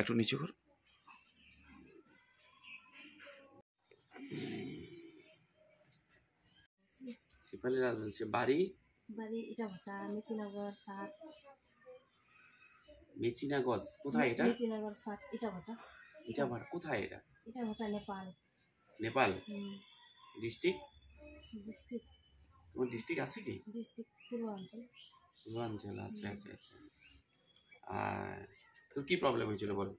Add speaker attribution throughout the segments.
Speaker 1: একটু নিচে কর। শেফালি লাল বলছে বাড়ি
Speaker 2: ইটাভাটা, মেচিনগর 7।
Speaker 1: মেচিনাগজ কোথায় এটা?
Speaker 2: মেচিনগর 7 ইটাভাটা।
Speaker 1: ইটাভাটা কোথায় এটা?
Speaker 2: ইটাভাটা নেপাল।
Speaker 1: নেপাল ডিস্ট্রিক্ট?
Speaker 2: ডিস্ট্রিক্ট
Speaker 1: তোমার ডিস্ট্রিক্ট আছে কি?
Speaker 2: ডিস্ট্রিক্ট পূর্বাঞ্চল।
Speaker 1: পূর্বাঞ্চল, আচ্ছা আচ্ছা আচ্ছা। আর তোর কি প্রবলেম হয়েছিল বল?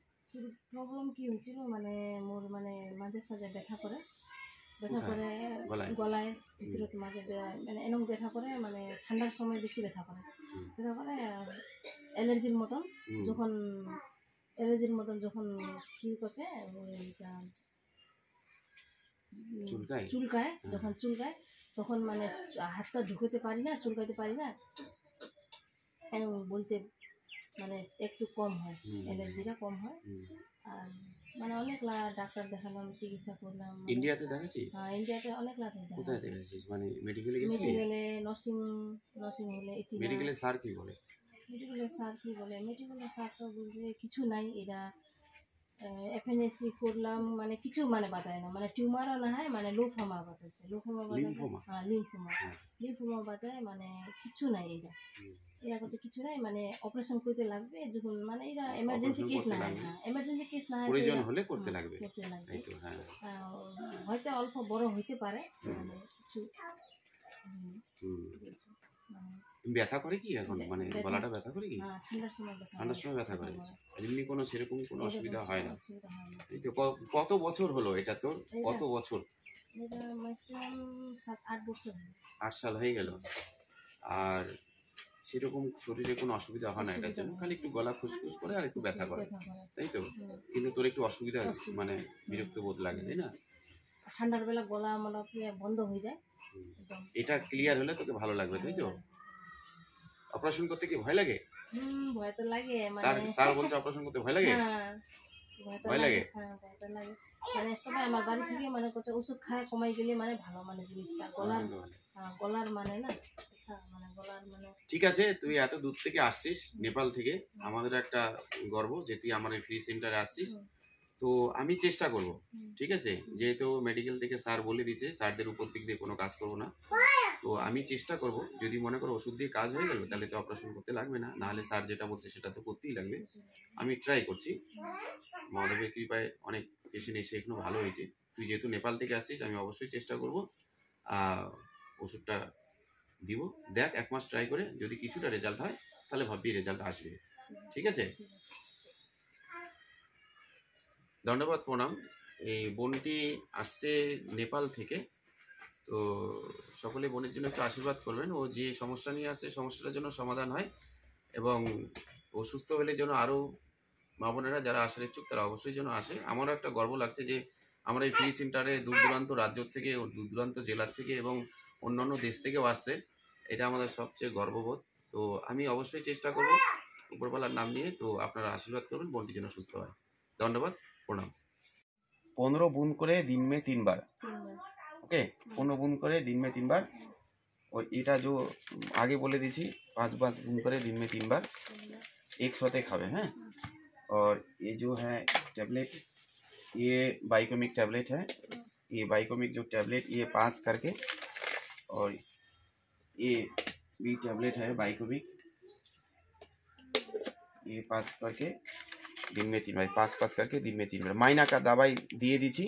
Speaker 2: প্রবলেম কি হয়েছিল মানে মোর মানে মাঝে সাঝে ব্যথা করে গলায় ভিতরে মাঝে মানে এরকম ব্যথা করে, মানে ঠান্ডার সময় বেশি ব্যথা করে অ্যালার্জির মতন। যখন কি করছে চুলকায়, যখন চুলকায় তখন মানে হাতটা ঢুকাতে পারি না, চুলকাতে পারি না, বলতে মানে একটু কম হয়, অ্যালার্জিটা কম হয়। আর মানে অনেক ডাক্তার দেখালাম, চিকিৎসা করলাম।
Speaker 1: ইন্ডিয়াতে দেখাচ্ছিস?
Speaker 2: হ্যাঁ, ইন্ডিয়াতে অনেক লাখ।
Speaker 1: কোথায় দেখাচ্ছিস? মানে মেডিকেলে গেছিস?
Speaker 2: মেডিকেলে, নার্সিং হলে।
Speaker 1: মেডিকেলে স্যার কি বলে?
Speaker 2: মেডিকেলের স্যার তো বলছে কিছু নাই, এটা এফএনএসি করলাম, মানে কিছু মানে বাতায় না, মানে টিউমারও না হয়, মানে লিম্ফোমা বাতাইছে। লিম্ফোমা বাতায়, মানে কিছু নাই এটা। এরা করছে কিছু নাই, মানে অপারেশন করতে লাগবে যখন, মানে এটা এমার্জেন্সি কেস না হয়,
Speaker 1: প্রয়োজন হলে করতে লাগবে।
Speaker 2: হয়তো অল্প বড় হইতে পারে, মানে কিছু
Speaker 1: ব্যথা করে কি এখন? মানে গলাটা ব্যথা করে কি? ঠান্ডার সময় ব্যথা করে। এমনি কোনো সেরকম কোনো অসুবিধা হয় না। এই তো কত বছর হলো এটা তোর? কত বছর?
Speaker 2: এটা ম্যাক্সিমাম 7-8 বছর।
Speaker 1: 8 সাল হয়ে গেল। আর সেরকম শরীরে কোনো অসুবিধা হয় না এটার জন্য, খালি একটু গলা খুসখুস করে আর একটু ব্যথা করে, তাই তো? কিন্তু তোর একটু অসুবিধা, মানে বিরক্ত বোধ লাগে, তাই না?
Speaker 2: ঠান্ডার বেলা গলা মানে বন্ধ হয়ে যায়।
Speaker 1: এটা ক্লিয়ার হলে তোকে ভালো লাগবে, তাই তো? অপারেশন করতে কি ভয় লাগে?
Speaker 2: ভয় তো লাগে,
Speaker 1: স্যার বলছে অপারেশন করতে ভয় লাগে? ভয় লাগে।
Speaker 2: মানে সবাই আমার বাড়ি থেকে মানে করছে ওষুধ খায় কমাই গেলে মানে ভালো, মানে জিনিসটা গলার মানে না, মানে গলার মানে।
Speaker 1: ঠিক আছে, তুই এত দূর থেকে আসছিস, নেপাল থেকে, আমাদের একটা গর্ব যে তুই আমার এই ফ্রি সেন্টারে আসছিস। তো আমি চেষ্টা করব, ঠিক আছে? যেহেতু মেডিকেল থেকে স্যার বলে দিয়েছে, স্যারদের উপর দিক দিয়ে কোনো কাজ করব না। তো আমি চেষ্টা করব, যদি মনে করো ওষুধ দিয়ে কাজ হয়ে গেল তাহলে তো অপারেশন করতে লাগবে না, নাহলে স্যার যেটা বলছে সেটা তো করতেই লাগবে। আমি ট্রাই করছি। মহাদেবের কৃপায় অনেক পেশেন্ট এসে এখনো ভালো হয়েছে। তুই যেহেতু নেপাল থেকে আসছিস, আমি অবশ্যই চেষ্টা করব ওষুধটা দিব। দেখ 1 মাস ট্রাই করে, যদি কিছুটা রেজাল্ট হয় তাহলে ভাববি রেজাল্ট আসবে, ঠিক আছে? ধন্যবাদ, প্রণাম। এই বোনটি আসছে নেপাল থেকে, তো সকলে বোনের জন্য একটু আশীর্বাদ করবেন। ও যে সমস্যা নিয়ে আসছে সমস্যাটার জন্য সমাধান হয়, এবং ও সুস্থ হলে যেন আরও মা বোনেরা যারা আসার ইচ্ছুক তারা অবশ্যই যেন আসে। আমারও একটা গর্ব লাগছে যে আমরা এই ফ্রি সেন্টারে দূর দূরান্ত রাজ্য থেকে, দূর দূরান্ত জেলার থেকে এবং অন্যান্য দেশ থেকেও আসছে। এটা আমাদের সবচেয়ে গর্ববোধ। তো আমি অবশ্যই চেষ্টা করব উপরওয়ালার নাম নিয়ে, তো আপনারা আশীর্বাদ করবেন বোনটি যেন সুস্থ হয়। ধন্যবাদ, প্রণাম। 15 बूंद করে दिन में 3 बार, ओके? 15 बूंद করে दिन में 3 बार। और এটা जो आगे बोले दीजिए 5 बूंद করে दिन में 3 बार एक साथ खावे हैं। और ये जो है टैबलेट, ये बाइकोमिक टैबलेट है। ये बाइकोमिक जो टैबलेट, ये 5 करके, और ये भी टैबलेट है बाइकोमिक, ये 5 करके दिन में 3 बार, 5 करके दिन में 3 बार। माइना का दवाई दिए दीजिए।